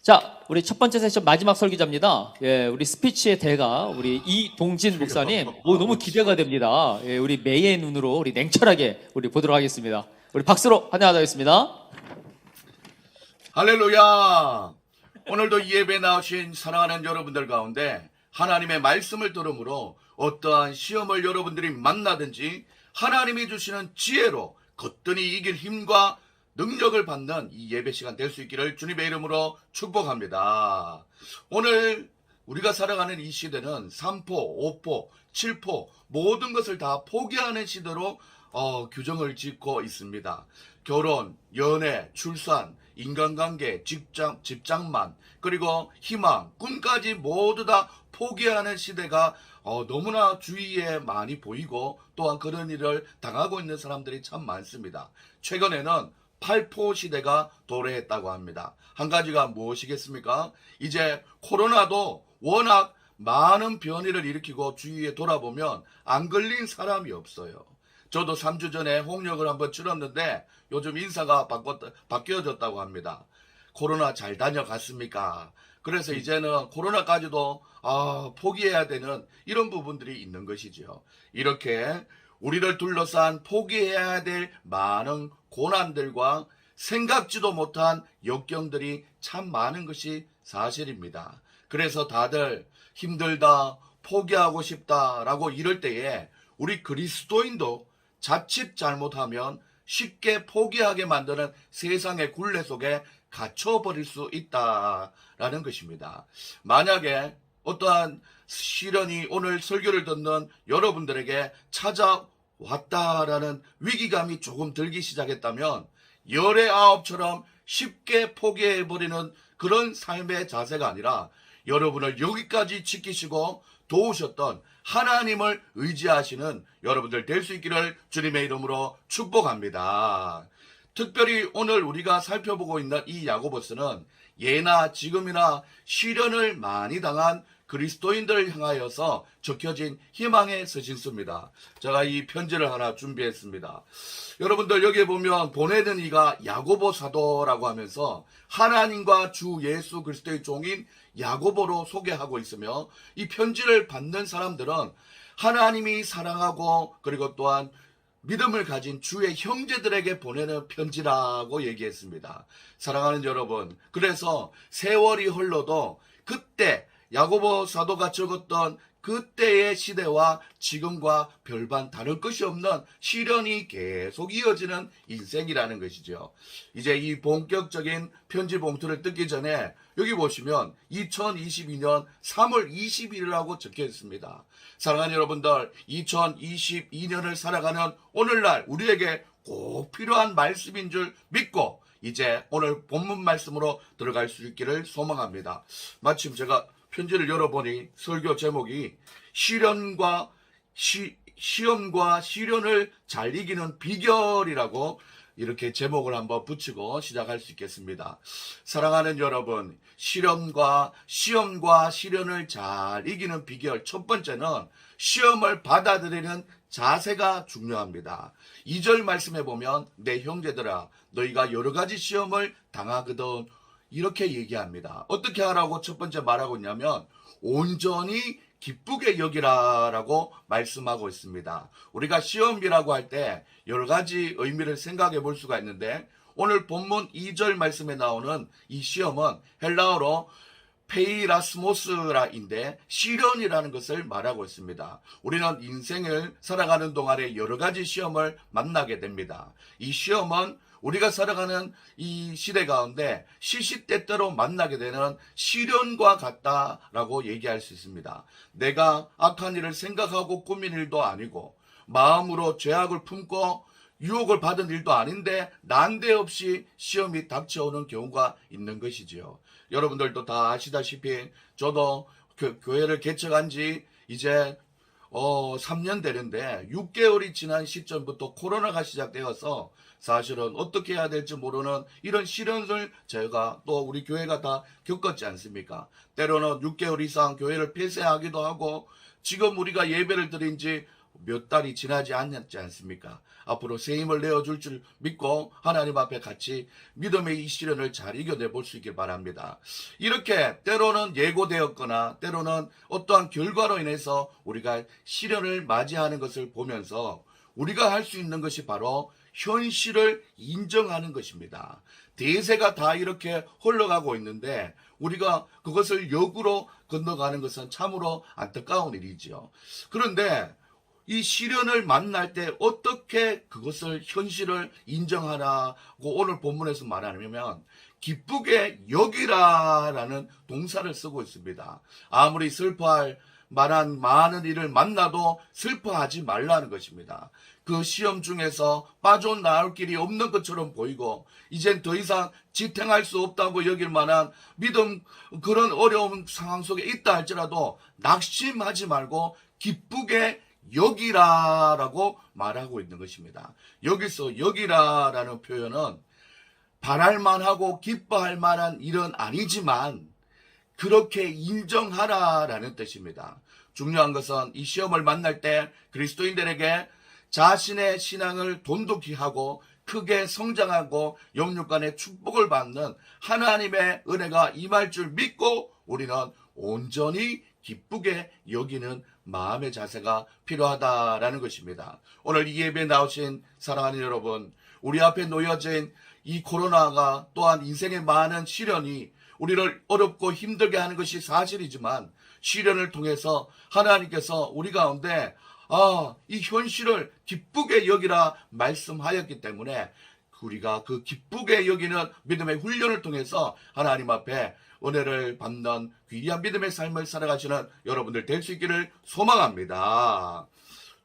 자, 우리 첫 번째 세션 마지막 설교자입니다. 예, 우리 스피치의 대가 우리 이동진 목사님. 너무 기대가 됩니다. 예, 우리 매의 눈으로 우리 냉철하게 우리 보도록 하겠습니다. 우리 박수로 환영하겠습니다. 할렐루야! 오늘도 이 예배에 나오신 사랑하는 여러분들 가운데 하나님의 말씀을 들음으로 어떠한 시험을 여러분들이 만나든지 하나님이 주시는 지혜로 거뜬히 이길 힘과 능력을 받는 이 예배 시간 될 수 있기를 주님의 이름으로 축복합니다. 오늘 우리가 살아가는 이 시대는 3포, 5포, 7포 모든 것을 다 포기하는 시대로 규정을 짓고 있습니다. 결혼, 연애, 출산, 인간관계, 집장만, 그리고 희망, 꿈까지 모두 다 포기하는 시대가 너무나 주위에 많이 보이고 또한 그런 일을 당하고 있는 사람들이 참 많습니다. 최근에는 8포 시대가 도래했다고 합니다. 한 가지가 무엇이겠습니까? 이제 코로나도 워낙 많은 변이를 일으키고 주위에 돌아보면 안 걸린 사람이 없어요. 저도 3주 전에 홍역을 한번 치렀는데 요즘 인사가 바뀌어졌다고 합니다. 코로나 잘 다녀갔습니까? 그래서 이제는 코로나까지도 포기해야 되는 이런 부분들이 있는 것이죠. 이렇게 우리를 둘러싼 포기해야 될 많은 고난들과 생각지도 못한 역경들이 참 많은 것이 사실입니다. 그래서 다들 힘들다, 포기하고 싶다라고 이럴 때에 우리 그리스도인도 자칫 잘못하면 쉽게 포기하게 만드는 세상의 굴레 속에 갇혀버릴 수 있다라는 것입니다. 만약에 어떠한 시련이 오늘 설교를 듣는 여러분들에게 찾아왔다라는 위기감이 조금 들기 시작했다면 열의 아홉처럼 쉽게 포기해버리는 그런 삶의 자세가 아니라 여러분을 여기까지 지키시고 도우셨던 하나님을 의지하시는 여러분들 될 수 있기를 주님의 이름으로 축복합니다. 특별히 오늘 우리가 살펴보고 있는 이 야고보서는 예나 지금이나 시련을 많이 당한 그리스도인들을 향하여서 적혀진 희망의 서신서입니다. 제가 이 편지를 하나 준비했습니다. 여러분들 여기에 보면 보내는 이가 야고보 사도라고 하면서 하나님과 주 예수 그리스도의 종인 야고보로 소개하고 있으며 이 편지를 받는 사람들은 하나님이 사랑하고 그리고 또한 믿음을 가진 주의 형제들에게 보내는 편지라고 얘기했습니다. 사랑하는 여러분, 그래서 세월이 흘러도 그때 야고보 사도가 적었던 그때의 시대와 지금과 별반 다를 것이 없는 시련이 계속 이어지는 인생이라는 것이죠. 이제 이 본격적인 편지 봉투를 뜯기 전에 여기 보시면 2022년 3월 20일이라고 적혀 있습니다. 사랑하는 여러분들, 2022년을 살아가는 오늘날 우리에게 꼭 필요한 말씀인 줄 믿고 이제 오늘 본문 말씀으로 들어갈 수 있기를 소망합니다. 마침 제가 편지를 열어보니 설교 제목이 시험과 시련을 잘 이기는 비결이라고 이렇게 제목을 한번 붙이고 시작할 수 있겠습니다. 사랑하는 여러분, 시험과 시련을 잘 이기는 비결 첫 번째는 시험을 받아들이는 자세가 중요합니다. 2절 말씀에 보면 내 형제들아 너희가 여러 가지 시험을 당하거든 이렇게 얘기합니다. 어떻게 하라고 첫 번째 말하고 있냐면 온전히 기쁘게 여기라라고 말씀하고 있습니다. 우리가 시험이라고 할 때 여러 가지 의미를 생각해 볼 수가 있는데 오늘 본문 2절 말씀에 나오는 이 시험은 헬라어로 페이라스모스라인데 시련이라는 것을 말하고 있습니다. 우리는 인생을 살아가는 동안에 여러 가지 시험을 만나게 됩니다. 이 시험은 우리가 살아가는 이 시대 가운데 시시때때로 만나게 되는 시련과 같다라고 얘기할 수 있습니다. 내가 악한 일을 생각하고 꾸민 일도 아니고 마음으로 죄악을 품고 유혹을 받은 일도 아닌데 난데없이 시험이 닥쳐오는 경우가 있는 것이지요. 여러분들도 다 아시다시피 저도 교회를 개척한 지 이제 3년 되는데 6개월이 지난 시점부터 코로나가 시작되어서 사실은 어떻게 해야 될지 모르는 이런 시련을 제가 또 우리 교회가 다 겪었지 않습니까? 때로는 6개월 이상 교회를 폐쇄하기도 하고 지금 우리가 예배를 드린 지 몇 달이 지나지 않았지 않습니까? 앞으로 새 힘을 내어줄 줄 믿고 하나님 앞에 같이 믿음의 이 시련을 잘 이겨내 볼 수 있길 바랍니다. 이렇게 때로는 예고되었거나 때로는 어떠한 결과로 인해서 우리가 시련을 맞이하는 것을 보면서 우리가 할 수 있는 것이 바로 현실을 인정하는 것입니다. 대세가 다 이렇게 흘러가고 있는데 우리가 그것을 역으로 건너가는 것은 참으로 안타까운 일이지요. 그런데 이 시련을 만날 때 어떻게 그것을 현실을 인정하라고 오늘 본문에서 말하냐면 기쁘게 여기라라는 동사를 쓰고 있습니다. 아무리 슬퍼할 만한 많은 일을 만나도 슬퍼하지 말라는 것입니다. 그 시험 중에서 빠져나올 길이 없는 것처럼 보이고 이젠 더 이상 지탱할 수 없다고 여길 만한 믿음 그런 어려운 상황 속에 있다 할지라도 낙심하지 말고 기쁘게 여기라라고 말하고 있는 것입니다. 여기서 여기라라는 표현은 바랄만하고 기뻐할 만한 일은 아니지만 그렇게 인정하라라는 뜻입니다. 중요한 것은 이 시험을 만날 때 그리스도인들에게 자신의 신앙을 돈독히 하고 크게 성장하고 영육 간의 축복을 받는 하나님의 은혜가 임할 줄 믿고 우리는 온전히 기쁘게 여기는 마음의 자세가 필요하다라는 것입니다. 오늘 이 예배에 나오신 사랑하는 여러분, 우리 앞에 놓여진 이 코로나가 또한 인생의 많은 시련이 우리를 어렵고 힘들게 하는 것이 사실이지만 시련을 통해서 하나님께서 우리 가운데 이 현실을 기쁘게 여기라 말씀하였기 때문에 우리가 그 기쁘게 여기는 믿음의 훈련을 통해서 하나님 앞에 은혜를 받는 귀한 믿음의 삶을 살아가시는 여러분들 될 수 있기를 소망합니다.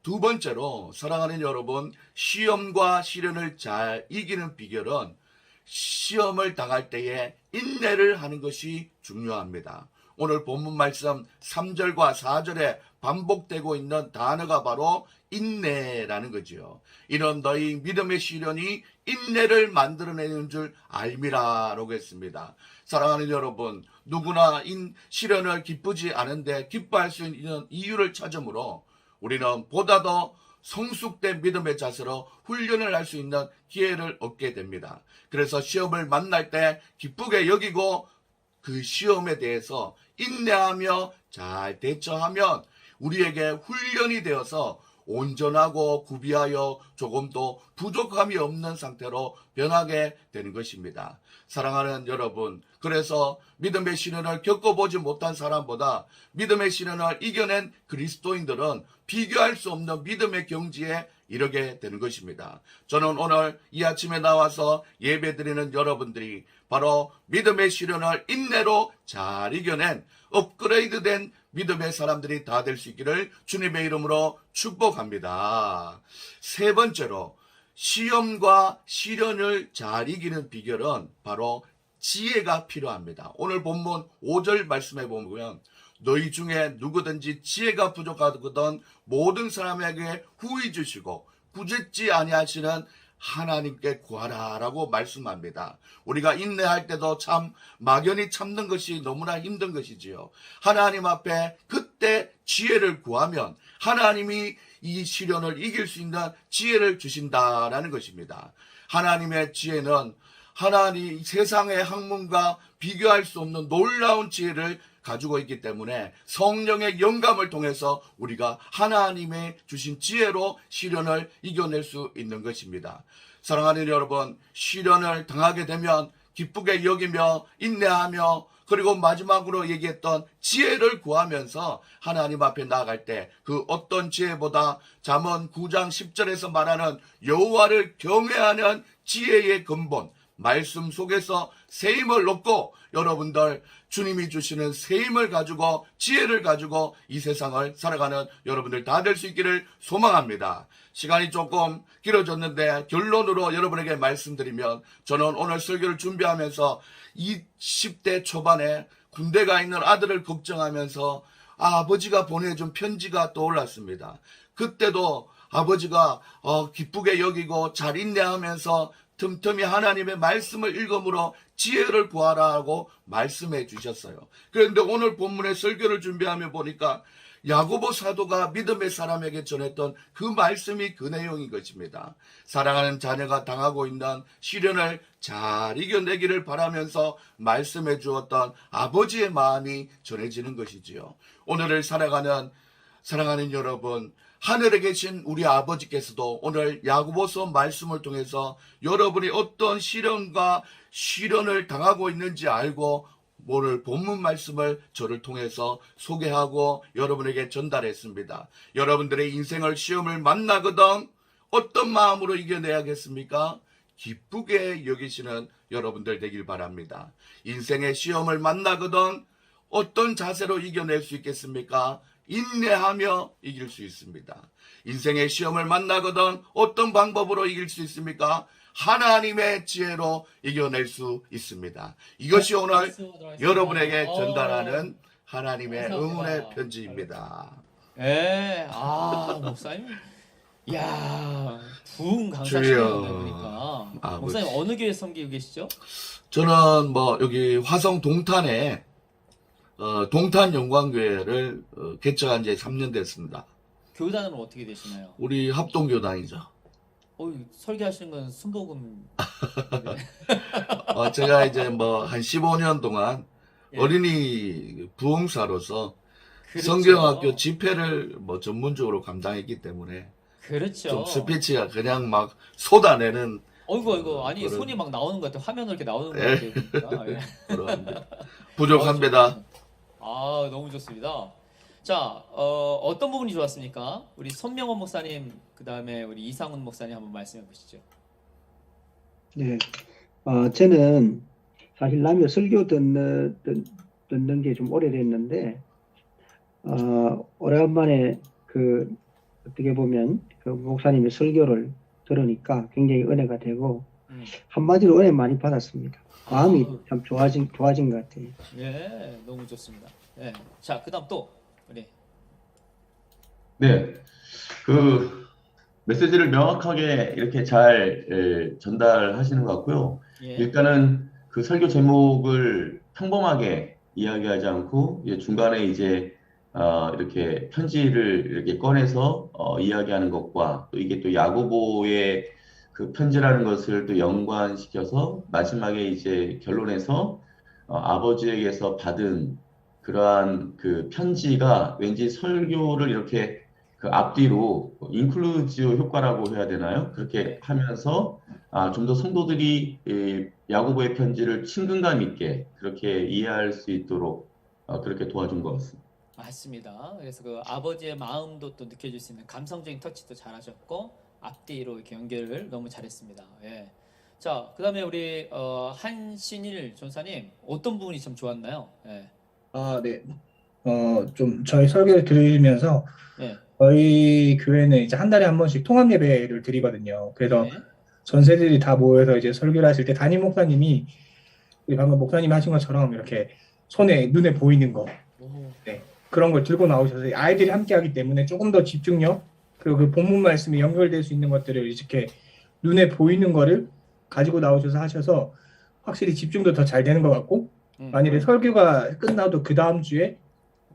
두 번째로 사랑하는 여러분, 시험과 시련을 잘 이기는 비결은 시험을 당할 때에 인내를 하는 것이 중요합니다. 오늘 본문 말씀 3절과 4절에 반복되고 있는 단어가 바로 인내라는 거지요. 이런 너희 믿음의 시련이 인내를 만들어내는 줄 알미라라고 했습니다. 사랑하는 여러분, 누구나 시련을 기쁘지 않은데 기뻐할 수 있는 이유를 찾으므로 우리는 보다 더 성숙된 믿음의 자세로 훈련을 할 수 있는 기회를 얻게 됩니다. 그래서 시험을 만날 때 기쁘게 여기고 그 시험에 대해서 인내하며 잘 대처하면 우리에게 훈련이 되어서 온전하고 구비하여 조금도 부족함이 없는 상태로 변하게 되는 것입니다. 사랑하는 여러분, 그래서 믿음의 시련을 겪어보지 못한 사람보다 믿음의 시련을 이겨낸 그리스도인들은 비교할 수 없는 믿음의 경지에 이르게 되는 것입니다. 저는 오늘 이 아침에 나와서 예배드리는 여러분들이 바로 믿음의 시련을 인내로 잘 이겨낸 업그레이드된 믿음의 사람들이 다 될 수 있기를 주님의 이름으로 축복합니다. 세 번째로 시험과 시련을 잘 이기는 비결은 바로 지혜가 필요합니다. 오늘 본문 5절 말씀에 보면 너희 중에 누구든지 지혜가 부족하거든 모든 사람에게 후히 주시고 꾸짖지 아니하시는 하나님께 구하라라고 말씀합니다. 우리가 인내할 때도 참 막연히 참는 것이 너무나 힘든 것이지요. 하나님 앞에 그때 지혜를 구하면 하나님이 이 시련을 이길 수 있는 지혜를 주신다라는 것입니다. 하나님의 지혜는 하나님 세상의 학문과 비교할 수 없는 놀라운 지혜를 가지고 있기 때문에 성령의 영감을 통해서 우리가 하나님의 주신 지혜로 시련을 이겨낼 수 있는 것입니다. 사랑하는 여러분, 시련을 당하게 되면 기쁘게 여기며 인내하며 그리고 마지막으로 얘기했던 지혜를 구하면서 하나님 앞에 나아갈 때 그 어떤 지혜보다 잠언 9장 10절에서 말하는 여호와를 경외하는 지혜의 근본 말씀 속에서 새 힘을 얻고 여러분들 주님이 주시는 새 힘을 가지고 지혜를 가지고 이 세상을 살아가는 여러분들 다 될 수 있기를 소망합니다. 시간이 조금 길어졌는데 결론으로 여러분에게 말씀드리면 저는 오늘 설교를 준비하면서 20대 초반에 군대 가 있는 아들을 걱정하면서 아버지가 보내준 편지가 떠올랐습니다. 그때도 아버지가 기쁘게 여기고 잘 인내하면서 틈틈이 하나님의 말씀을 읽음으로 지혜를 구하라고 말씀해 주셨어요. 그런데 오늘 본문의 설교를 준비하며 보니까 야고보 사도가 믿음의 사람에게 전했던 그 말씀이 그 내용인 것입니다. 사랑하는 자녀가 당하고 있는 시련을 잘 이겨내기를 바라면서 말씀해 주었던 아버지의 마음이 전해지는 것이지요. 오늘을 살아가는 사랑하는 여러분, 하늘에 계신 우리 아버지께서도 오늘 야고보서 말씀을 통해서 여러분이 어떤 시련을 당하고 있는지 알고 오늘 본문 말씀을 저를 통해서 소개하고 여러분에게 전달했습니다. 여러분들의 인생을 시험을 만나거든 어떤 마음으로 이겨내야겠습니까? 기쁘게 여기시는 여러분들 되길 바랍니다. 인생의 시험을 만나거든 어떤 자세로 이겨낼 수 있겠습니까? 인내하며 이길 수 있습니다. 인생의 시험을 만나거든 어떤 방법으로 이길 수 있습니까? 하나님의 지혜로 이겨낼 수 있습니다. 이것이 오늘 여러분에게 전달하는 하나님의 응원의 편지입니다. 예, 목사님. 이야, 부흥 강사시네요, 보니까. 아버지. 목사님, 어느 교회 섬기고 계시죠? 저는 여기 화성 동탄에 동탄 영광교회를 개척한 지 3년 됐습니다. 교단은 어떻게 되시나요? 우리 합동교단이죠. 설교하시는 건 순복음. 제가 이제 한 15년 동안 예. 어린이 부흥사로서 그렇죠. 성경학교 집회를 전문적으로 감당했기 때문에 그렇죠. 좀 스피치가 그냥 막 쏟아내는 어이구, 아니, 그런- 손이 막 나오는 것 같아요. 화면으로 이렇게 나오는 것 예. 같아요. 보니까. 예. 그런 부족합니다. 너무 좋습니다. 자, 어떤 부분이 좋았습니까? 우리 손명원 목사님, 그 다음에 우리 이상훈 목사님 한번 말씀해 보시죠. 네, 저는 사실 남의 설교 듣는 게 좀 오래됐는데, 오래간만에 어떻게 보면 그 목사님의 설교를 들으니까 굉장히 은혜가 되고, 한마디로 은혜 많이 받았습니다. 마음이 참 좋아진 것 같아요. 예, 너무 좋습니다. 예. 자, 그 다음 또, 우리. 네, 그 메시지를 명확하게 이렇게 잘 전달하시는 것 같고요. 예. 일단은 그 설교 제목을 평범하게 이야기하지 않고 중간에 이제 이렇게 편지를 이렇게 꺼내서 이야기하는 것과 또 이게 또 야고보의 그 편지라는 것을 또 연관시켜서 마지막에 이제 결론에서 아버지에게서 받은 그러한 그 편지가 왠지 설교를 이렇게 그 앞뒤로 인클루지오 효과라고 해야 되나요? 그렇게 하면서 좀 더 성도들이 이 야고보의 편지를 친근감 있게 그렇게 이해할 수 있도록 그렇게 도와준 것 같습니다. 맞습니다. 그래서 그 아버지의 마음도 또 느껴질 수 있는 감성적인 터치도 잘하셨고 앞뒤로 이렇게 연결을 너무 잘했습니다. 예. 자, 그다음에 우리 한신일 전사님 어떤 부분이 참 좋았나요? 예. 네. 좀 저희 설교를 들으면서 예. 저희 교회는 이제 한 달에 한 번씩 통합 예배를 드리거든요. 그래서 예. 전세들이 다 모여서 이제 설교를 하실 때 담임 목사님이 방금 목사님 하신 것처럼 이렇게 눈에 보이는 거 오. 그런 걸 들고 나오셔서 아이들이 함께 하기 때문에 조금 더 집중력 그리고 그 본문 말씀이 연결될 수 있는 것들을 이렇게 눈에 보이는 거를 가지고 나오셔서 하셔서 확실히 집중도 더 잘 되는 것 같고 만일에 설교가 끝나도 그 다음 주에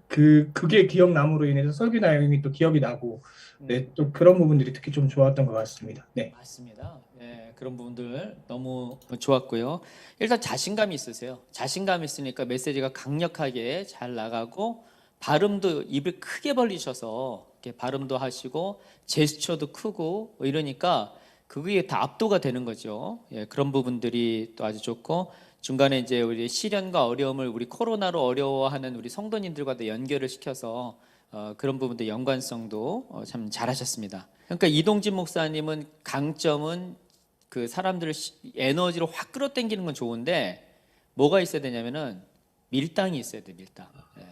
그게 기억남으로 인해서 설교 내용이 또 기억이 나고 네, 또 그런 부분들이 특히 좀 좋았던 것 같습니다. 네. 맞습니다. 예, 그런 부분들 너무 좋았고요. 일단 자신감이 있으세요. 자신감이 있으니까 메시지가 강력하게 잘 나가고 발음도 입을 크게 벌리셔서 이렇게 발음도 하시고 제스처도 크고 이러니까 그게 다 압도가 되는 거죠. 예, 그런 부분들이 또 아주 좋고 중간에 이제 우리 시련과 어려움을 우리 코로나로 어려워하는 우리 성도님들과도 연결을 시켜서 그런 부분도 연관성도 참 잘하셨습니다. 그러니까 이동진 목사님은 강점은 그 사람들을 에너지로 확 끌어당기는 건 좋은데 뭐가 있어야 되냐면은 밀당이 있어야 돼, 밀당. 예.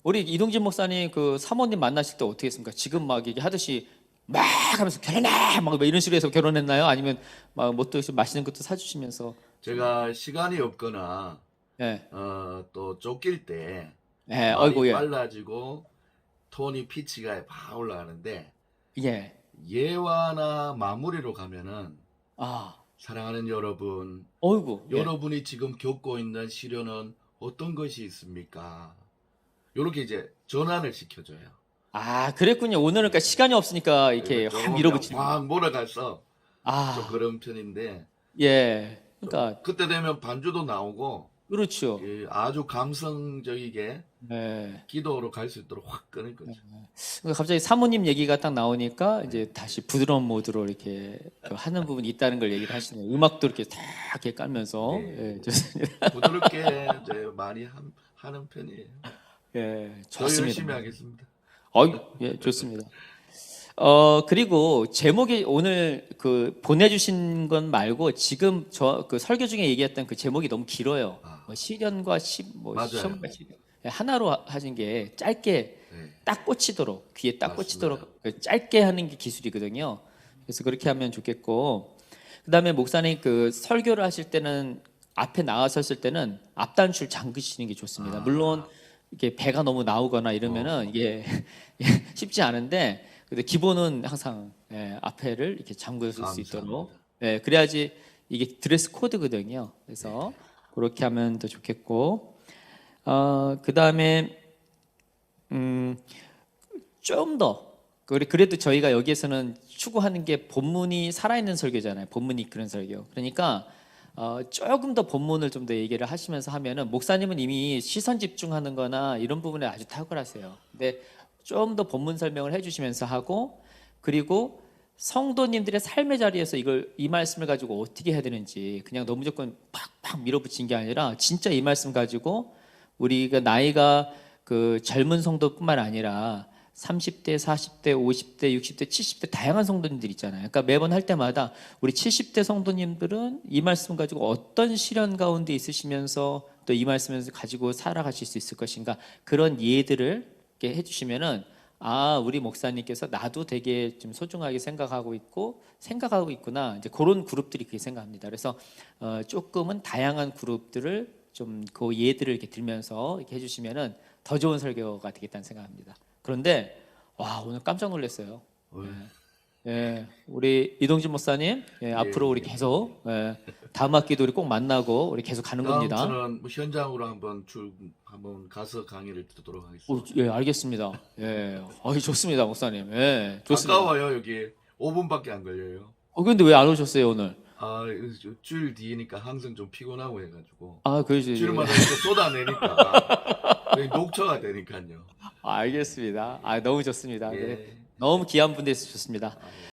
우리 이동진 목사님 그 사모님 만나실 때 어떻게 했습니까? 지금 막 얘기하듯이 막 하면서 결혼해 막 이런 식으로 해서 결혼했나요? 아니면 막 뭣도 맛있는 것도 사주시면서 제가 시간이 없거나 예. 또 쫓길 때 예, 말이 어이구, 예. 빨라지고 톤이 피치가 막 올라가는데 예. 예화나 마무리로 가면은 아, 사랑하는 여러분, 어이구. 예. 여러분이 지금 겪고 있는 시련은 어떤 것이 있습니까? 이렇게 이제 전환을 시켜줘요. 아, 그랬군요. 오늘은 그러니까 시간이 없으니까 이렇게 확 밀어붙이는. 막 몰아가서 아, 좀 그런 편인데 예. 그러니까 그때 되면 반주도 나오고 그렇죠. 예, 아주 감성적이게 네. 기도로 갈 수 있도록 확 끄는 거죠. 그러니까 갑자기 사모님 얘기가 딱 나오니까 이제 다시 부드러운 모드로 이렇게 그 하는 부분이 있다는 걸 얘기를 하시네요. 음악도 이렇게 다 이렇게 깔면서. 예, 좋습니다. 부드럽게 이제 많이 하는 편이에요. 예, 더 좋습니다. 열심히 하겠습니다. 예, 좋습니다. 그리고 제목이 오늘 그 보내주신 건 말고 지금 저 그 설교 중에 얘기했던 그 제목이 너무 길어요. 뭐 시련과 맞아요. 시험과 시련. 예, 하나로 하신 게 짧게 네. 딱 꽂히도록 귀에 딱 맞습니다. 꽂히도록 그 짧게 하는 게 기술이거든요. 그래서 그렇게 하면 좋겠고, 그다음에 목사님 그 설교를 하실 때는 앞에 나가셨을 때는 앞단줄 잠그시는 게 좋습니다. 물론 이게 배가 너무 나오거나 이러면은 이게 쉽지 않은데, 근데 기본은 항상 앞에를 이렇게 잠글 수 있도록, 감사합니다. 그래야지 이게 드레스 코드거든요. 그래서 그렇게 하면 더 좋겠고, 그다음에 좀 더 그래도 저희가 여기에서는 추구하는 게 본문이 살아있는 설교잖아요. 본문이 이끄는 설교. 그러니까 조금 더 본문을 좀 더 얘기를 하시면서 하면은, 목사님은 이미 시선 집중하는 거나 이런 부분에 아주 탁월하세요. 근데 좀 더 본문 설명을 해주시면서 하고, 그리고 성도님들의 삶의 자리에서 이 말씀을 가지고 어떻게 해야 되는지 그냥 너무 무조건 팍팍 밀어붙인 게 아니라 진짜 이 말씀 가지고 우리가 나이가 그 젊은 성도뿐만 아니라 30대, 40대, 50대, 60대, 70대 다양한 성도님들 있잖아요. 그러니까 매번 할 때마다 우리 70대 성도님들은 이 말씀 가지고 어떤 시련 가운데 있으시면서 또 이 말씀을 가지고 살아가실 수 있을 것인가, 그런 예들을 이렇게 해주시면은, 아, 우리 목사님께서 나도 되게 좀 소중하게 생각하고 있구나. 이제 그런 그룹들이 그렇게 생각합니다. 그래서 조금은 다양한 그룹들을 좀 그 예들을 이렇게 들면서 이렇게 해주시면은 더 좋은 설교가 되겠다는 생각합니다. 그런데 와, 오늘 깜짝 놀랐어요. 우리 이동진 목사님, 앞으로 우리 계속 다음 학기도 우리 꼭 만나고 우리 계속 가는 겁니다. 다음부터는 뭐 현장으로 한번 가서 강의를 듣도록 하겠습니다. 예, 알겠습니다. 좋습니다, 목사님. 좋습니다. 가까워요. 여기 5분밖에 안 걸려요. 근데 왜 안 오셨어요, 오늘? 줄 뒤니까 항상 좀 피곤하고 해가지고 그러시죠. 줄마다 이렇게 쏟아내니까 거의 녹초가 되니까요. 알겠습니다. 너무 좋습니다. 예. 네. 너무 귀한 분들 있으셨습니다.